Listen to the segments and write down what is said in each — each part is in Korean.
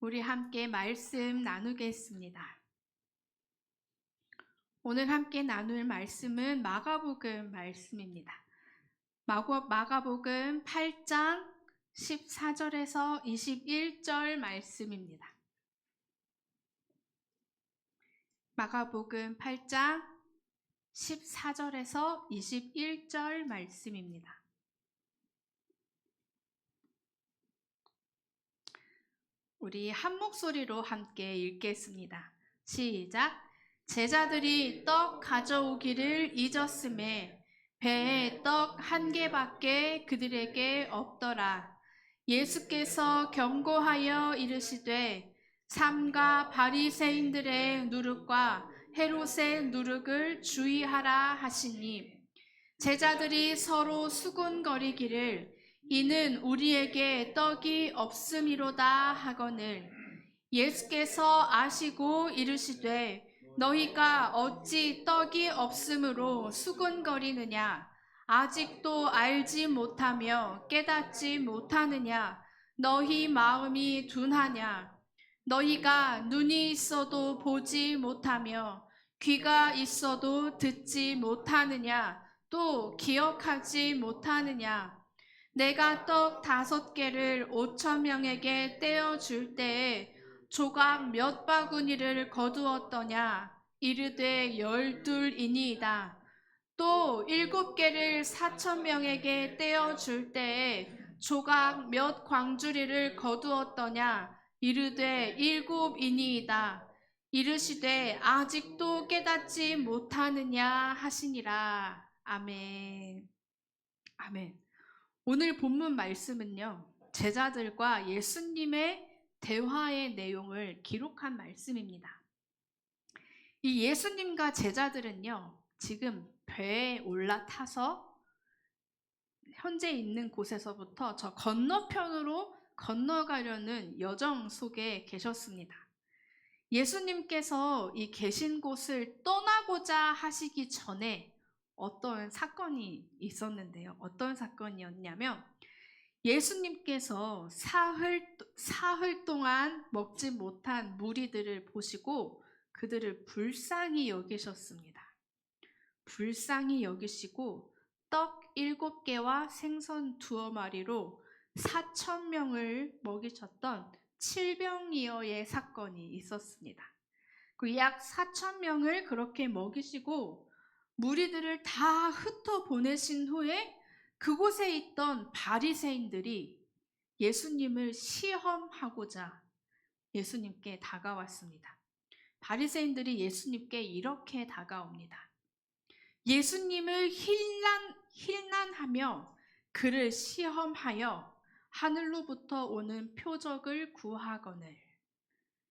우리 함께 말씀 나누겠습니다. 오늘 함께 나눌 말씀은 마가복음 말씀입니다. 마가복음 8장 14절에서 21절 말씀입니다. 마가복음 8장 14절에서 21절 말씀입니다. 우리 한 목소리로 함께 읽겠습니다. 시작. 제자들이 떡 가져오기를 잊었음에 배에 떡 한 개밖에 그들에게 없더라. 예수께서 경고하여 이르시되 삼가 바리새인들의 누룩과 헤롯의 누룩을 주의하라 하시니 제자들이 서로 수군거리기를 이는 우리에게 떡이 없음이로다 하거늘 예수께서 아시고 이르시되 너희가 어찌 떡이 없음으로 수군거리느냐 아직도 알지 못하며 깨닫지 못하느냐 너희 마음이 둔하냐 너희가 눈이 있어도 보지 못하며 귀가 있어도 듣지 못하느냐 또 기억하지 못하느냐 내가 떡 5개를 5,000명에게 떼어줄 때에 조각 몇 바구니를 거두었더냐 이르되 12이니이다. 또 7개를 4,000명에게 떼어줄 때에 조각 몇 광주리를 거두었더냐 이르되 7이니이다. 이르시되 아직도 깨닫지 못하느냐 하시니라. 아멘. 아멘. 오늘 본문 말씀은요, 제자들과 예수님의 대화의 내용을 기록한 말씀입니다. 이 예수님과 제자들은요, 지금 배에 올라타서 현재 있는 곳에서부터 저 건너편으로 건너가려는 여정 속에 계셨습니다. 예수님께서 이 계신 곳을 떠나고자 하시기 전에 어떤 사건이 있었는데요. 어떤 사건이었냐면 예수님께서 사흘 동안 먹지 못한 무리들을 보시고 그들을 불쌍히 여기셨습니다. 불쌍히 여기시고 떡 7개와 생선 2마리로 4,000명을 먹이셨던 칠병이어의 사건이 있었습니다. 그 약 4,000명을 그렇게 먹이시고 무리들을 다 흩어보내신 후에 그곳에 있던 바리새인들이 예수님을 시험하고자 예수님께 다가왔습니다. 바리새인들이 예수님께 이렇게 다가옵니다. 예수님을 힐난하며 그를 시험하여 하늘로부터 오는 표적을 구하거늘.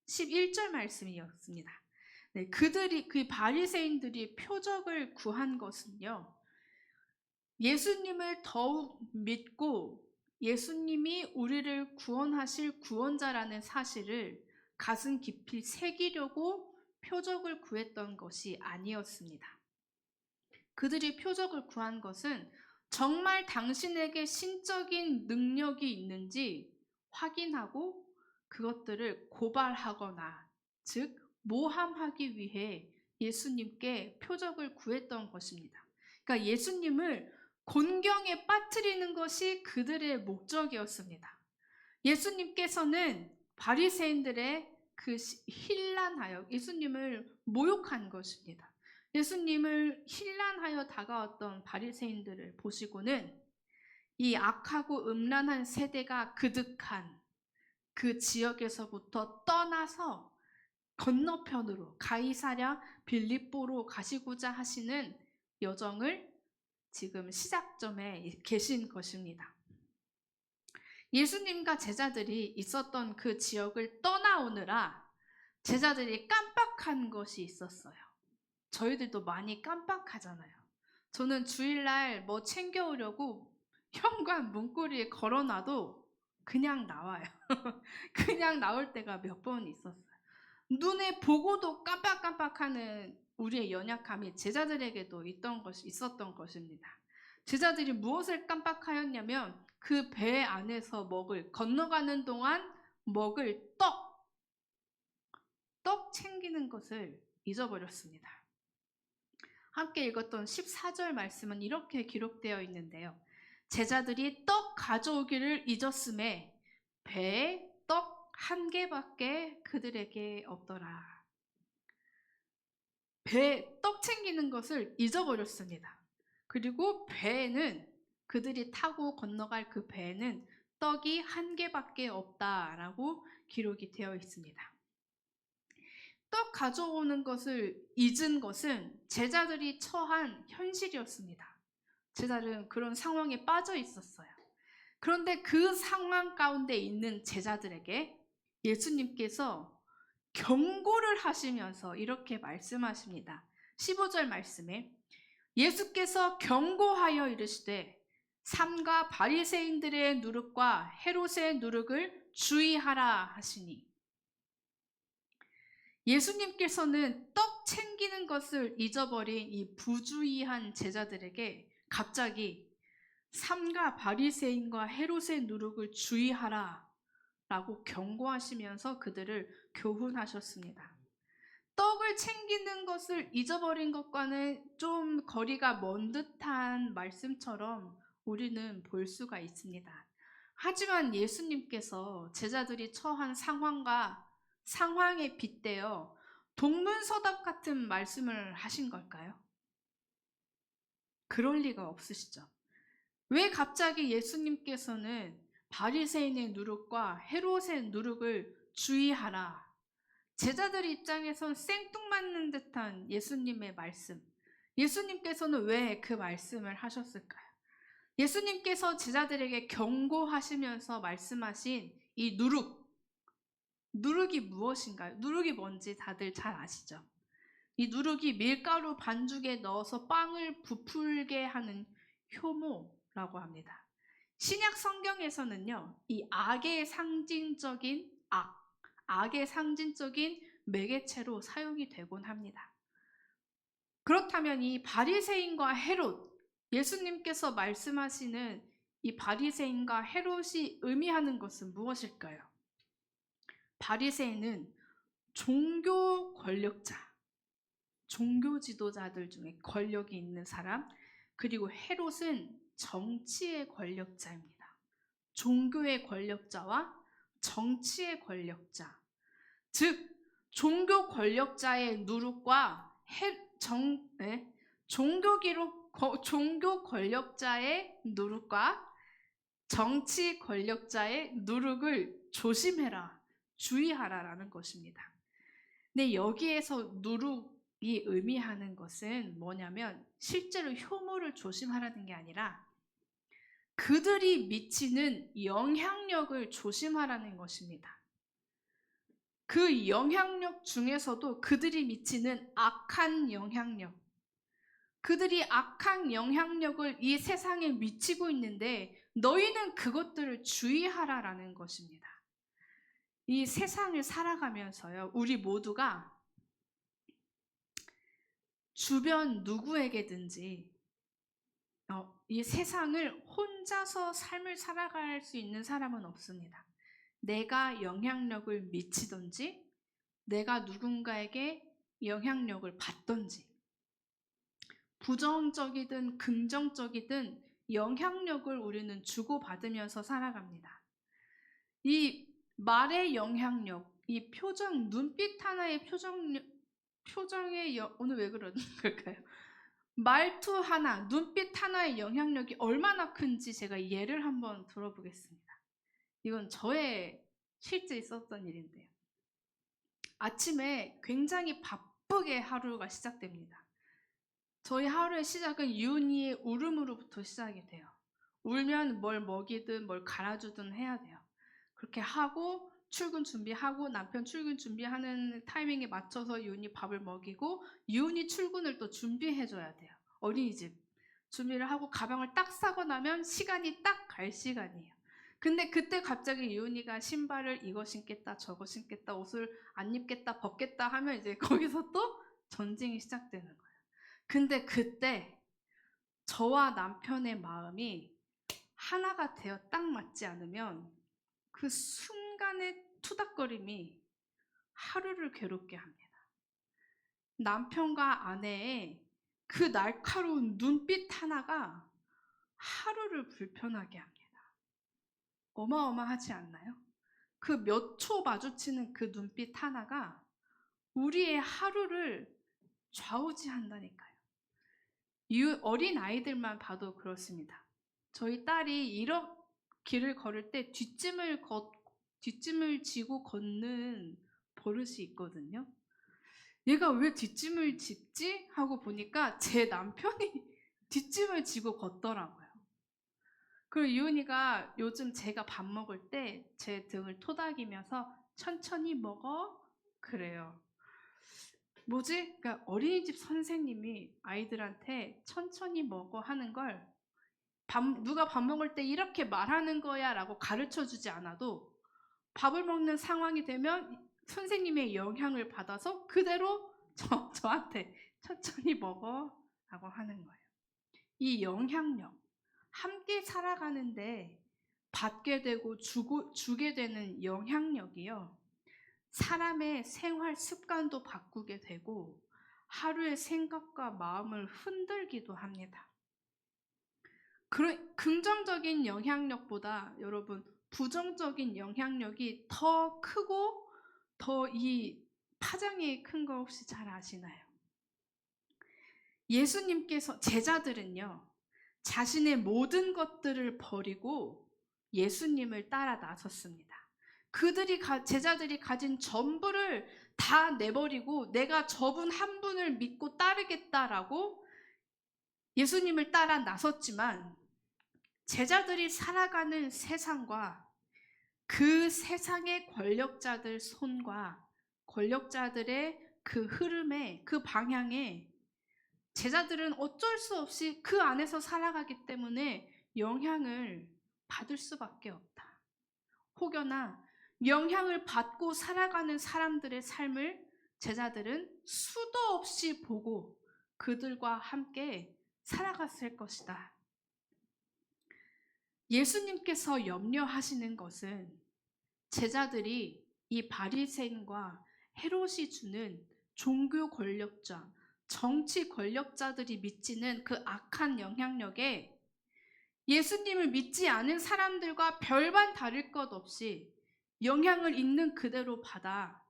11절 말씀이었습니다. 네, 그 바리새인들이 표적을 구한 것은요, 예수님을 더욱 믿고 예수님이 우리를 구원하실 구원자라는 사실을 가슴 깊이 새기려고 표적을 구했던 것이 아니었습니다. 그들이 표적을 구한 것은 정말 당신에게 신적인 능력이 있는지 확인하고 그것들을 고발하거나, 즉 모함하기 위해 예수님께 표적을 구했던 것입니다. 그러니까 예수님을 곤경에 빠뜨리는 것이 그들의 목적이었습니다. 예수님께서는 바리새인들의 그 힐난하여 예수님을 모욕한 것입니다. 예수님을 힐난하여 다가왔던 바리새인들을 보시고는 이 악하고 음란한 세대가 그득한 그 지역에서부터 떠나서 건너편으로 가이사랴 빌립보로 가시고자 하시는 여정을 지금 시작점에 계신 것입니다. 예수님과 제자들이 있었던 그 지역을 떠나오느라 제자들이 깜빡한 것이 있었어요. 저희들도 많이 깜빡하잖아요. 저는 주일날 뭐 챙겨오려고 현관 문고리에 걸어놔도 그냥 나와요. 그냥 나올 때가 몇 번 있었어요. 눈에 보고도 깜빡깜빡하는 우리의 연약함이 제자들에게도 있었던 것입니다. 제자들이 무엇을 깜빡하였냐면 그 배 안에서 건너가는 동안 먹을 떡, 떡 챙기는 것을 잊어버렸습니다. 함께 읽었던 14절 말씀은 이렇게 기록되어 있는데요. 제자들이 떡 가져오기를 잊었음에 배에 떡 한 개밖에 그들에게 없더라. 배에 떡 챙기는 것을 잊어버렸습니다. 그리고 배에는 그들이 타고 건너갈 그 배에는 떡이 한 개밖에 없다라고 기록이 되어 있습니다. 떡 가져오는 것을 잊은 것은 제자들이 처한 현실이었습니다. 제자들은 그런 상황에 빠져 있었어요. 그런데 그 상황 가운데 있는 제자들에게 예수님께서 경고를 하시면서 이렇게 말씀하십니다. 15절 말씀에 예수께서 경고하여 이르시되 삼가 바리새인들의 누룩과 헤롯의 누룩을 주의하라 하시니, 예수님께서는 떡 챙기는 것을 잊어버린 이 부주의한 제자들에게 갑자기 삼가 바리새인과 헤롯의 누룩을 주의하라 라고 경고하시면서 그들을 교훈하셨습니다. 떡을 챙기는 것을 잊어버린 것과는 좀 거리가 먼 듯한 말씀처럼 우리는 볼 수가 있습니다. 하지만 예수님께서 제자들이 처한 상황에 빗대어 동문서답 같은 말씀을 하신 걸까요? 그럴 리가 없으시죠. 왜 갑자기 예수님께서는 바리새인의 누룩과 헤롯의 누룩을 주의하라, 제자들 입장에선 생뚱맞는 듯한 예수님의 말씀, 예수님께서는 왜 그 말씀을 하셨을까요? 예수님께서 제자들에게 경고하시면서 말씀하신 이 누룩이 무엇인가요? 누룩이 뭔지 다들 잘 아시죠? 이 누룩이 밀가루 반죽에 넣어서 빵을 부풀게 하는 효모라고 합니다. 신약 성경에서는요, 이 악의 상징적인 매개체로 사용이 되곤 합니다. 그렇다면 이 바리새인과 헤롯, 예수님께서 말씀하시는 이 바리새인과 헤롯이 의미하는 것은 무엇일까요? 바리새인은 종교 권력자, 종교 지도자들 중에 권력이 있는 사람, 그리고 헤롯은 정치의 권력자입니다. 종교의 권력자와 정치의 권력자, 즉 종교 권력자의 누룩과 종교 권력자의 누룩과 정치 권력자의 누룩을 조심해라, 주의하라라는 것입니다. 근데 여기에서 누룩이 의미하는 것은 뭐냐면 실제로 효모를 조심하라는 게 아니라 그들이 미치는 영향력을 조심하라는 것입니다. 그 영향력 중에서도 그들이 미치는 악한 영향력, 그들이 악한 영향력을 이 세상에 미치고 있는데 너희는 그것들을 주의하라라는 것입니다. 이 세상을 살아가면서요, 우리 모두가 주변 누구에게든지 이 세상을 혼자서 삶을 살아갈 수 있는 사람은 없습니다. 내가 영향력을 미치든지 내가 누군가에게 영향력을 받든지, 부정적이든 긍정적이든 영향력을 우리는 주고받으면서 살아갑니다. 이 말의 영향력, 이 표정, 눈빛 하나의 표정의 오늘 왜 그러는 걸까요? 말투 하나, 눈빛 하나의 영향력이 얼마나 큰지 제가 예를 한번 들어보겠습니다. 이건 저의 실제 있었던 일인데요. 아침에 굉장히 바쁘게 하루가 시작됩니다. 저희 하루의 시작은 유은이의 울음으로부터 시작이 돼요. 울면 뭘 먹이든 뭘 갈아주든 해야 돼요. 그렇게 하고 출근 준비하고 남편 출근 준비하는 타이밍에 맞춰서 유은이 밥을 먹이고 유은이 출근을 또 준비해줘야 돼요. 어린이집 준비를 하고 가방을 딱 싸고 나면 시간이 딱 갈 시간이에요. 근데 그때 갑자기 유은이가 신발을 이거 신겠다 저거 신겠다 옷을 안 입겠다 벗겠다 하면 이제 거기서 또 전쟁이 시작되는 거예요. 근데 그때 저와 남편의 마음이 하나가 되어 딱 맞지 않으면 그 순간의 투닥거림이 하루를 괴롭게 합니다. 남편과 아내의 그 날카로운 눈빛 하나가 하루를 불편하게 합니다. 어마어마하지 않나요? 그 몇 초 마주치는 그 눈빛 하나가 우리의 하루를 좌우지한다니까요. 어린 아이들만 봐도 그렇습니다. 저희 딸이 길을 걸을 때 뒷짐을 지고 걷는 버릇이 있거든요. 얘가 왜 뒷짐을 짓지? 하고 보니까 제 남편이 뒷짐을 지고 걷더라고요. 그리고 유은이가 요즘 제가 밥 먹을 때 제 등을 토닥이면서 천천히 먹어? 그래요. 뭐지? 그러니까 어린이집 선생님이 아이들한테 천천히 먹어 하는 걸 누가 밥 먹을 때 이렇게 말하는 거야 라고 가르쳐 주지 않아도 밥을 먹는 상황이 되면 선생님의 영향을 받아서 그대로 저한테 천천히 먹어 라고 하는 거예요. 이 영향력, 함께 살아가는데 받게 되고 주게 되는 영향력이요. 사람의 생활 습관도 바꾸게 되고 하루의 생각과 마음을 흔들기도 합니다. 긍정적인 영향력보다 여러분 부정적인 영향력이 더 크고 더 이 파장이 큰 거 혹시 잘 아시나요? 예수님께서 제자들은요, 자신의 모든 것들을 버리고 예수님을 따라 나섰습니다. 제자들이 가진 전부를 다 내버리고 내가 저분 한 분을 믿고 따르겠다라고 예수님을 따라 나섰지만 제자들이 살아가는 세상과 그 세상의 권력자들 손과 권력자들의 그 흐름에, 그 방향에 제자들은 어쩔 수 없이 그 안에서 살아가기 때문에 영향을 받을 수밖에 없다. 혹여나 영향을 받고 살아가는 사람들의 삶을 제자들은 수도 없이 보고 그들과 함께 살아갔을 것이다. 예수님께서 염려하시는 것은 제자들이 이 바리새인과 헤롯이 주는 종교 권력자, 정치 권력자들이 미치는 그 악한 영향력에 예수님을 믿지 않은 사람들과 별반 다를 것 없이 영향을 있는 그대로 받아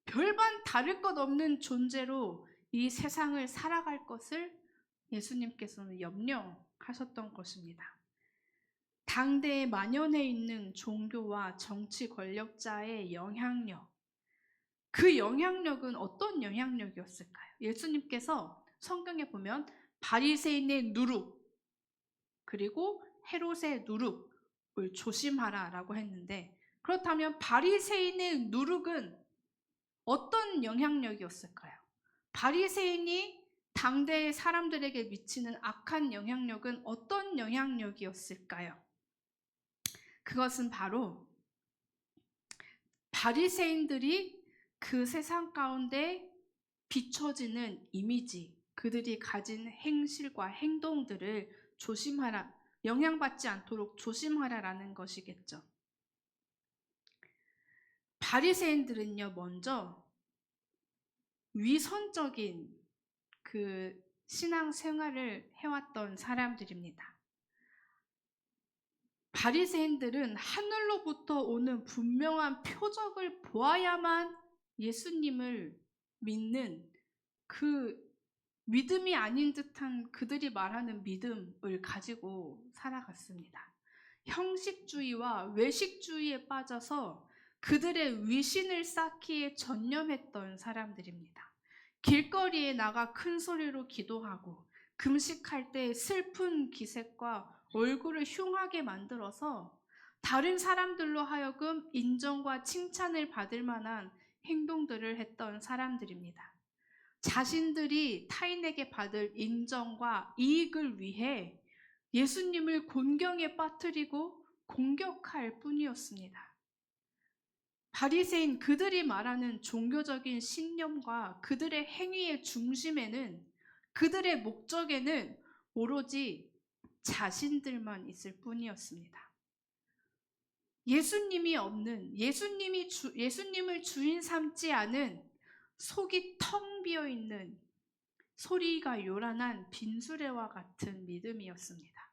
별반 다를 것 없는 존재로 이 세상을 살아갈 것을 예수님께서는 염려하셨던 것입니다. 당대에 만연해 있는 종교와 정치 권력자의 영향력, 그 영향력은 어떤 영향력이었을까요? 예수님께서 성경에 보면 바리새인의 누룩 그리고 헤롯의 누룩을 조심하라라고 했는데, 그렇다면 바리새인의 누룩은 어떤 영향력이었을까요? 바리새인이 당대의 사람들에게 미치는 악한 영향력은 어떤 영향력이었을까요? 그것은 바로 바리새인들이 그 세상 가운데 비춰지는 이미지, 그들이 가진 행실과 행동들을 조심하라, 영향받지 않도록 조심하라라는 것이겠죠. 바리새인들은요, 먼저 위선적인 그 신앙 생활을 해왔던 사람들입니다. 바리새인들은 하늘로부터 오는 분명한 표적을 보아야만 예수님을 믿는 그 믿음이 아닌 듯한 그들이 말하는 믿음을 가지고 살아갔습니다. 형식주의와 외식주의에 빠져서 그들의 위신을 쌓기에 전념했던 사람들입니다. 길거리에 나가 큰 소리로 기도하고 금식할 때 슬픈 기색과 얼굴을 흉하게 만들어서 다른 사람들로 하여금 인정과 칭찬을 받을 만한 행동들을 했던 사람들입니다. 자신들이 타인에게 받을 인정과 이익을 위해 예수님을 곤경에 빠뜨리고 공격할 뿐이었습니다. 바리새인 그들이 말하는 종교적인 신념과 그들의 행위의 중심에는, 그들의 목적에는 오로지 자신들만 있을 뿐이었습니다. 예수님이 없는, 예수님을 주인 삼지 않은 속이 텅 비어 있는 소리가 요란한 빈수레와 같은 믿음이었습니다.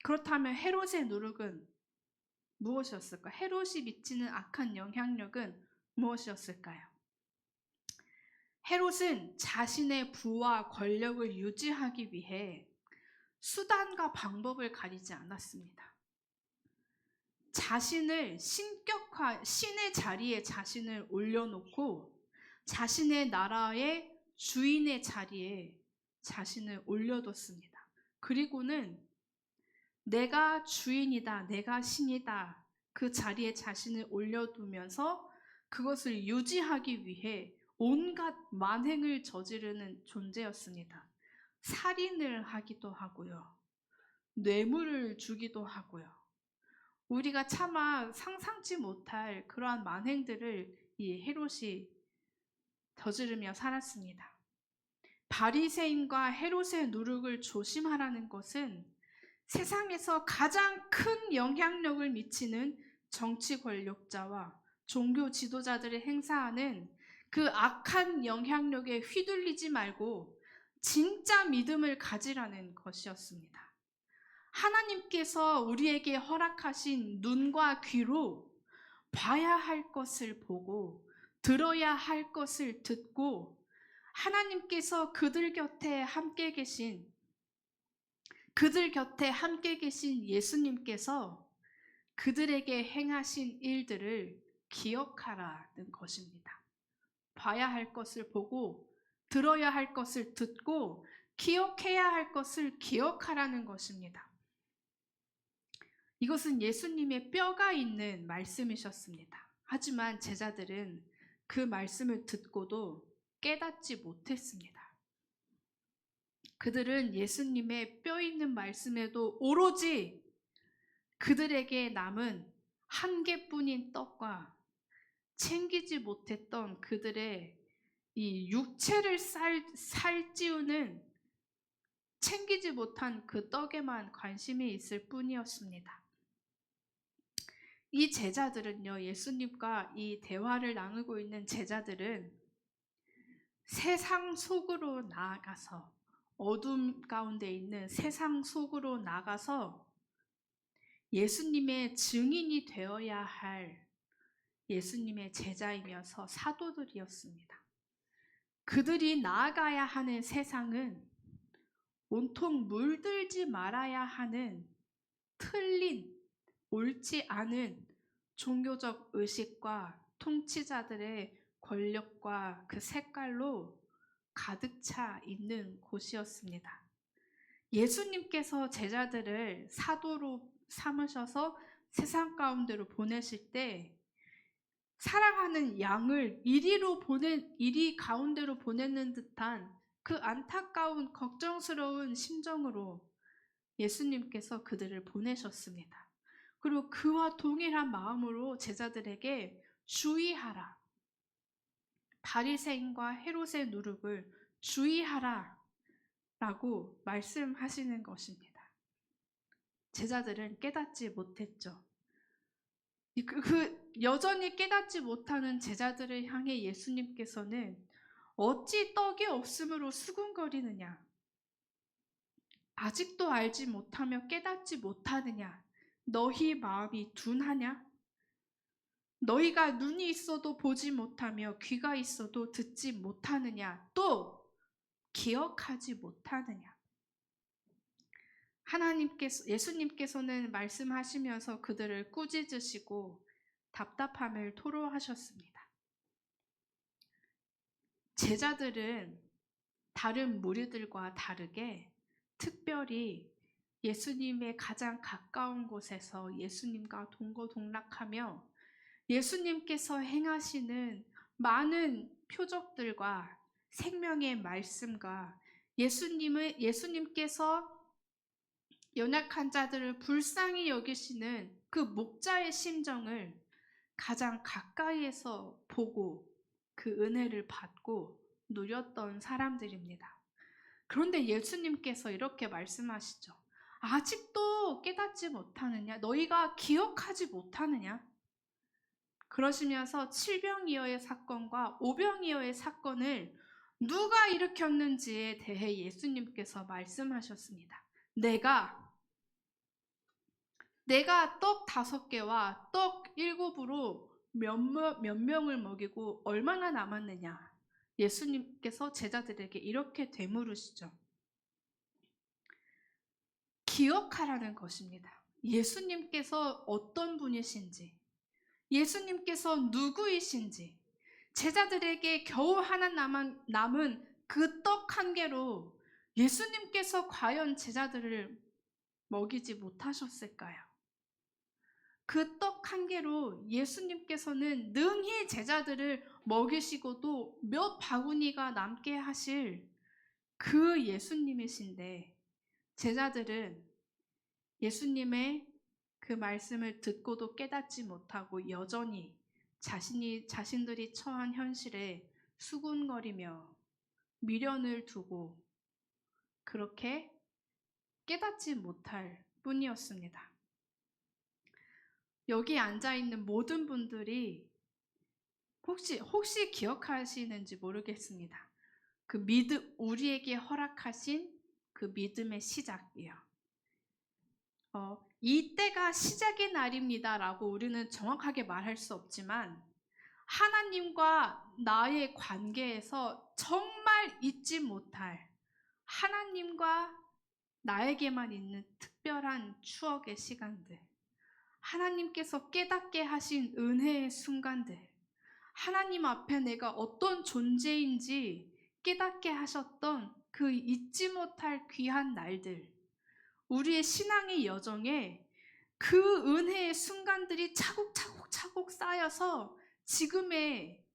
그렇다면 헤롯의 누룩은 무엇이었을까? 헤롯이 미치는 악한 영향력은 무엇이었을까요? 헤롯은 자신의 부와 권력을 유지하기 위해 수단과 방법을 가리지 않았습니다. 자신을 신의 자리에 자신을 올려놓고 자신의 나라의 주인의 자리에 자신을 올려뒀습니다. 그리고는 내가 주인이다, 내가 신이다, 그 자리에 자신을 올려두면서 그것을 유지하기 위해 온갖 만행을 저지르는 존재였습니다. 살인을 하기도 하고요, 뇌물을 주기도 하고요. 우리가 차마 상상치 못할 그러한 만행들을 이 헤롯이 저지르며 살았습니다. 바리새인과 헤롯의 누룩을 조심하라는 것은 세상에서 가장 큰 영향력을 미치는 정치 권력자와 종교 지도자들이 행사하는 그 악한 영향력에 휘둘리지 말고 진짜 믿음을 가지라는 것이었습니다. 하나님께서 우리에게 허락하신 눈과 귀로 봐야 할 것을 보고 들어야 할 것을 듣고 하나님께서 그들 곁에 함께 계신 예수님께서 그들에게 행하신 일들을 기억하라는 것입니다. 봐야 할 것을 보고 들어야 할 것을 듣고 기억해야 할 것을 기억하라는 것입니다. 이것은 예수님의 뼈가 있는 말씀이셨습니다. 하지만 제자들은 그 말씀을 듣고도 깨닫지 못했습니다. 그들은 예수님의 뼈 있는 말씀에도 오로지 그들에게 남은 한 개뿐인 떡과 챙기지 못했던 그들의 이 육체를 살찌우는 챙기지 못한 그 떡에만 관심이 있을 뿐이었습니다. 이 제자들은요, 예수님과 이 대화를 나누고 있는 제자들은 세상 속으로 나아가서 어둠 가운데 있는 세상 속으로 나가서 예수님의 증인이 되어야 할 예수님의 제자이면서 사도들이었습니다. 그들이 나아가야 하는 세상은 온통 물들지 말아야 하는 틀린, 옳지 않은 종교적 의식과 통치자들의 권력과 그 색깔로 가득 차 있는 곳이었습니다. 예수님께서 제자들을 사도로 삼으셔서 세상 가운데로 보내실 때 사랑하는 양을 이리 가운데로 보내는 듯한 그 안타까운 걱정스러운 심정으로 예수님께서 그들을 보내셨습니다. 그리고 그와 동일한 마음으로 제자들에게 주의하라, 바리새인과 헤롯의 누룩을 주의하라 라고 말씀하시는 것입니다. 제자들은 깨닫지 못했죠. 여전히 깨닫지 못하는 제자들을 향해 예수님께서는 어찌 떡이 없음으로 수군거리느냐, 아직도 알지 못하며 깨닫지 못하느냐, 너희 마음이 둔하냐? 너희가 눈이 있어도 보지 못하며 귀가 있어도 듣지 못하느냐? 또 기억하지 못하느냐? 예수님께서는 말씀하시면서 그들을 꾸짖으시고 답답함을 토로하셨습니다. 제자들은 다른 무리들과 다르게 특별히 예수님의 가장 가까운 곳에서 예수님과 동거동락하며 예수님께서 행하시는 많은 표적들과 생명의 말씀과 예수님께서 연약한 자들을 불쌍히 여기시는 그 목자의 심정을 가장 가까이에서 보고 그 은혜를 받고 누렸던 사람들입니다. 그런데 예수님께서 이렇게 말씀하시죠. 아직도 깨닫지 못하느냐? 너희가 기억하지 못하느냐? 그러시면서 칠병이어의 사건과 오병이어의 사건을 누가 일으켰는지에 대해 예수님께서 말씀하셨습니다. 내가 떡 5개와 떡 7으로 몇 명을 먹이고 얼마나 남았느냐? 예수님께서 제자들에게 이렇게 되물으시죠. 기억하라는 것입니다. 예수님께서 어떤 분이신지, 예수님께서 누구이신지, 제자들에게 겨우 하나 남은 그 떡 1개로 예수님께서 과연 제자들을 먹이지 못하셨을까요? 그 떡 1개로 예수님께서는 능히 제자들을 먹이시고도 몇 바구니가 남게 하실 그 예수님이신데, 제자들은 예수님의 그 말씀을 듣고도 깨닫지 못하고 여전히 자신들이 처한 현실에 수군거리며 미련을 두고 그렇게 깨닫지 못할 뿐이었습니다. 여기 앉아있는 모든 분들이 혹시 기억하시는지 모르겠습니다. 우리에게 허락하신 그 믿음의 시작이요. 이때가 시작의 날입니다라고 우리는 정확하게 말할 수 없지만, 하나님과 나의 관계에서 정말 잊지 못할 하나님과 나에게만 있는 특별한 추억의 시간들, 하나님께서 깨닫게 하신 은혜의 순간들, 하나님 앞에 내가 어떤 존재인지 깨닫게 하셨던 그 잊지 못할 귀한 날들, 우리의 신앙의 여정에 그 은혜의 순간들이 차곡차곡 쌓여서 지금의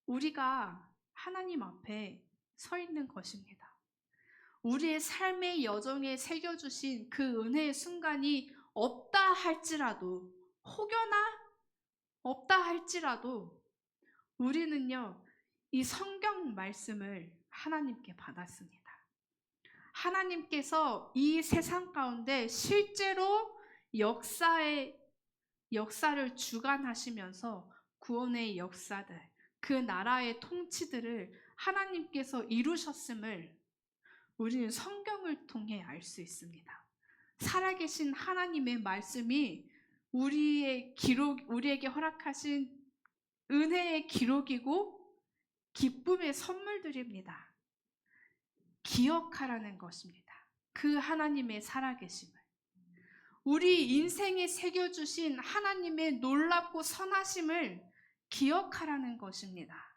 우리가 하나님 앞에 서 있는 것입니다. 우리의 삶의 여정에 새겨주신 그 은혜의 순간이 없다 할지라도, 혹여나 없다 할지라도 우리는요, 이 성경 말씀을 하나님께 받았습니다. 하나님께서 이 세상 가운데 실제로 역사를 주관하시면서 구원의 역사들, 그 나라의 통치들을 하나님께서 이루셨음을 우리는 성경을 통해 알 수 있습니다. 살아계신 하나님의 말씀이 우리에게 허락하신 은혜의 기록이고 기쁨의 선물들입니다. 기억하라는 것입니다. 그 하나님의 살아계심을, 우리 인생에 새겨주신 하나님의 놀랍고 선하심을 기억하라는 것입니다.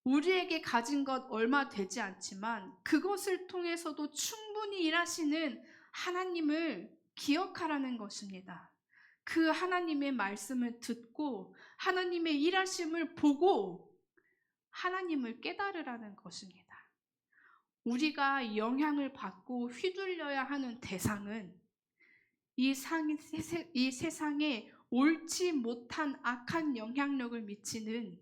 우리에게 가진 것 얼마 되지 않지만 그것을 통해서도 충분히 일하시는 하나님을 기억하라는 것입니다. 그 하나님의 말씀을 듣고 하나님의 일하심을 보고 하나님을 깨달으라는 것입니다. 우리가 영향을 받고 휘둘려야 하는 대상은 이 세상에 옳지 못한 악한 영향력을 미치는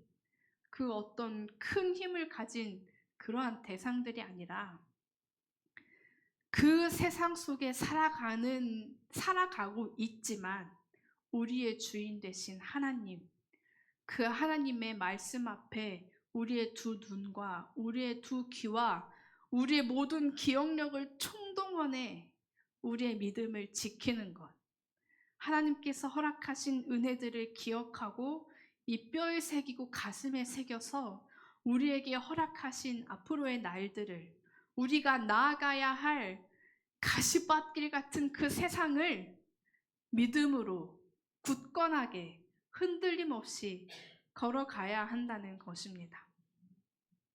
그 어떤 큰 힘을 가진 그러한 대상들이 아니라, 그 세상 속에 살아가고 있지만 우리의 주인 되신 하나님, 그 하나님의 말씀 앞에 우리의 두 눈과 우리의 두 귀와 우리의 모든 기억력을 총동원해 우리의 믿음을 지키는 것, 하나님께서 허락하신 은혜들을 기억하고 이 뼈에 새기고 가슴에 새겨서 우리에게 허락하신 앞으로의 날들을, 우리가 나아가야 할 가시밭길 같은 그 세상을 믿음으로 굳건하게 흔들림 없이 걸어가야 한다는 것입니다.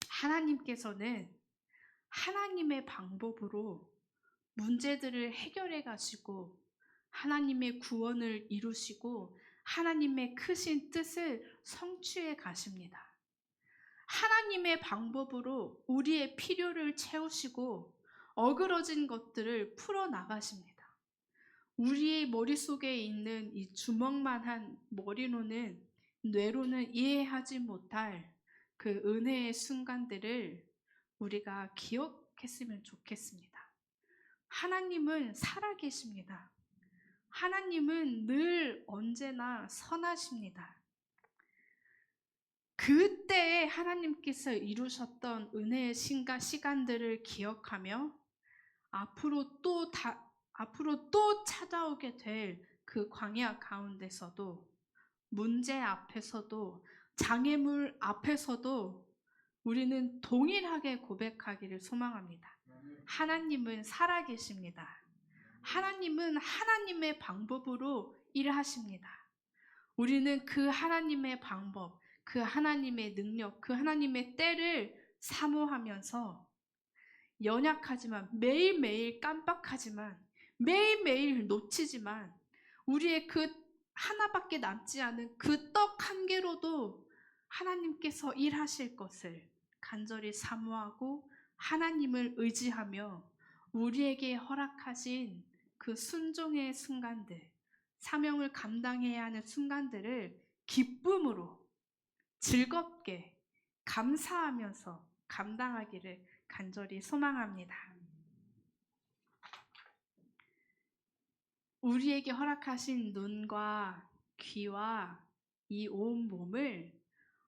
하나님께서는 하나님의 방법으로 문제들을 해결해 가시고 하나님의 구원을 이루시고 하나님의 크신 뜻을 성취해 가십니다. 하나님의 방법으로 우리의 필요를 채우시고 어그러진 것들을 풀어나가십니다. 우리의 머릿속에 있는 이 주먹만한 뇌로는 이해하지 못할 그 은혜의 순간들을 우리가 기억했으면 좋겠습니다. 하나님은 살아계십니다. 하나님은 늘 언제나 선하십니다. 그때에 하나님께서 이루셨던 은혜의 시간들을 기억하며 앞으로 또 찾아오게 될 그 광야 가운데서도, 문제 앞에서도, 장애물 앞에서도 우리는 동일하게 고백하기를 소망합니다. 하나님은 살아계십니다. 하나님은 하나님의 방법으로 일하십니다. 우리는 그 하나님의 방법, 그 하나님의 능력, 그 하나님의 때를 사모하면서 연약하지만, 매일매일 깜빡하지만, 매일매일 놓치지만, 우리의 그 하나밖에 남지 않은 그 떡 한 개로도 하나님께서 일하실 것을 간절히 사모하고 하나님을 의지하며 우리에게 허락하신 그 순종의 순간들, 사명을 감당해야 하는 순간들을 기쁨으로 즐겁게 감사하면서 감당하기를 간절히 소망합니다. 우리에게 허락하신 눈과 귀와 이 온 몸을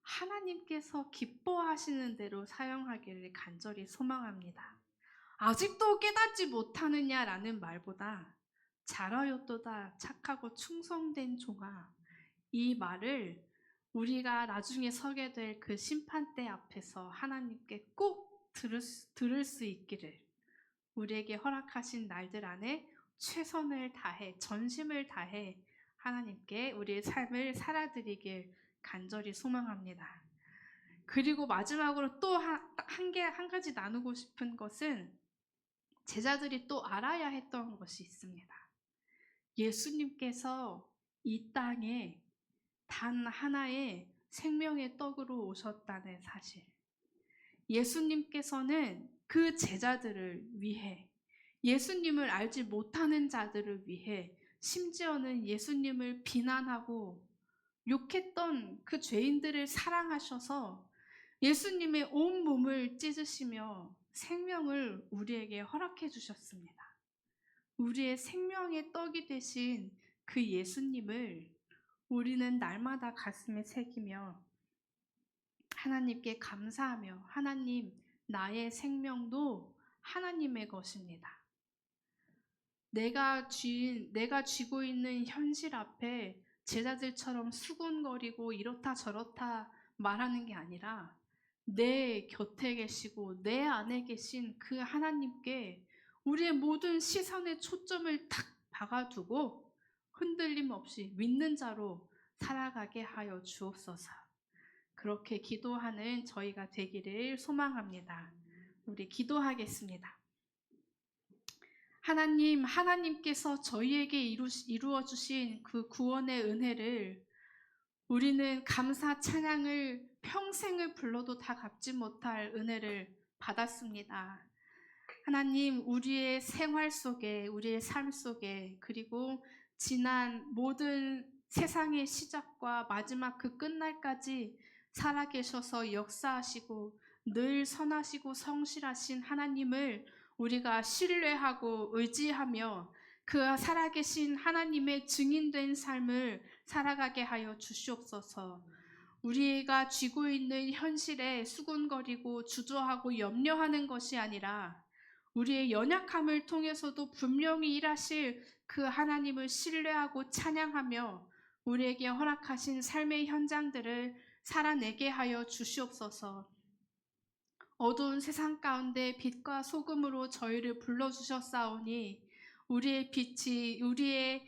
하나님께서 기뻐하시는 대로 사용하기를 간절히 소망합니다. 아직도 깨닫지 못하느냐라는 말보다 잘하였도다 착하고 충성된 종아, 이 말을 우리가 나중에 서게 될 그 심판대 앞에서 하나님께 꼭 들을 수 있기를, 우리에게 허락하신 날들 안에 최선을 다해, 전심을 다해 하나님께 우리의 삶을 살아드리길 간절히 소망합니다. 그리고 마지막으로 또 한 가지 나누고 싶은 것은 제자들이 또 알아야 했던 것이 있습니다. 예수님께서 이 땅에 단 하나의 생명의 떡으로 오셨다는 사실. 예수님께서는 그 제자들을 위해, 예수님을 알지 못하는 자들을 위해, 심지어는 예수님을 비난하고 욕했던 그 죄인들을 사랑하셔서 예수님의 온 몸을 찢으시며 생명을 우리에게 허락해 주셨습니다. 우리의 생명의 떡이 되신 그 예수님을 우리는 날마다 가슴에 새기며 하나님께 감사하며, 하나님, 나의 생명도 하나님의 것입니다. 내가 쥐고 있는 현실 앞에 제자들처럼 수군거리고 이렇다 저렇다 말하는 게 아니라 내 곁에 계시고 내 안에 계신 그 하나님께 우리의 모든 시선의 초점을 탁 박아두고 흔들림 없이 믿는 자로 살아가게 하여 주옵소서. 그렇게 기도하는 저희가 되기를 소망합니다. 우리 기도하겠습니다. 하나님, 하나님께서 저희에게 이루어 주신 그 구원의 은혜를 우리는 감사 찬양을 평생을 불러도 다 갚지 못할 은혜를 받았습니다. 하나님, 우리의 생활 속에, 우리의 삶 속에, 그리고 지난 모든 세상의 시작과 마지막 그 끝날까지 살아계셔서 역사하시고 늘 선하시고 성실하신 하나님을 우리가 신뢰하고 의지하며 그 살아계신 하나님의 증인된 삶을 살아가게 하여 주시옵소서. 우리가 쥐고 있는 현실에 수군거리고 주저하고 염려하는 것이 아니라 우리의 연약함을 통해서도 분명히 일하실 그 하나님을 신뢰하고 찬양하며 우리에게 허락하신 삶의 현장들을 살아내게 하여 주시옵소서. 어두운 세상 가운데 빛과 소금으로 저희를 불러주셨사오니 우리의 빛이, 우리의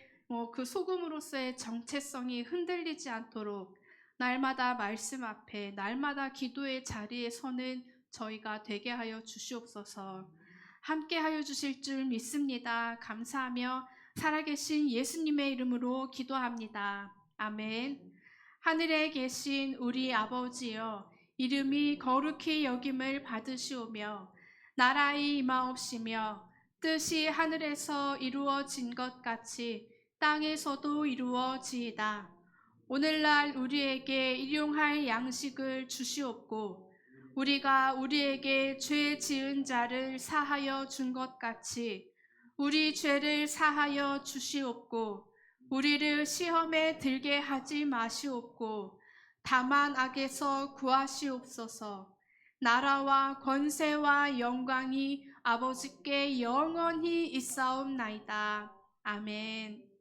그 소금으로서의 정체성이 흔들리지 않도록 날마다 말씀 앞에, 날마다 기도의 자리에 서는 저희가 되게 하여 주시옵소서. 함께 하여 주실 줄 믿습니다. 감사하며 살아계신 예수님의 이름으로 기도합니다. 아멘. 하늘에 계신 우리 아버지여, 이름이 거룩히 여김을 받으시오며 나라의 임하옵시며 뜻이 하늘에서 이루어진 것 같이 땅에서도 이루어지이다. 오늘날 우리에게 일용할 양식을 주시옵고 우리가 우리에게 죄 지은 자를 사하여 준 것 같이 우리 죄를 사하여 주시옵고 우리를 시험에 들게 하지 마시옵고 다만 악에서 구하시옵소서. 나라와 권세와 영광이 아버지께 영원히 있사옵나이다. 아멘.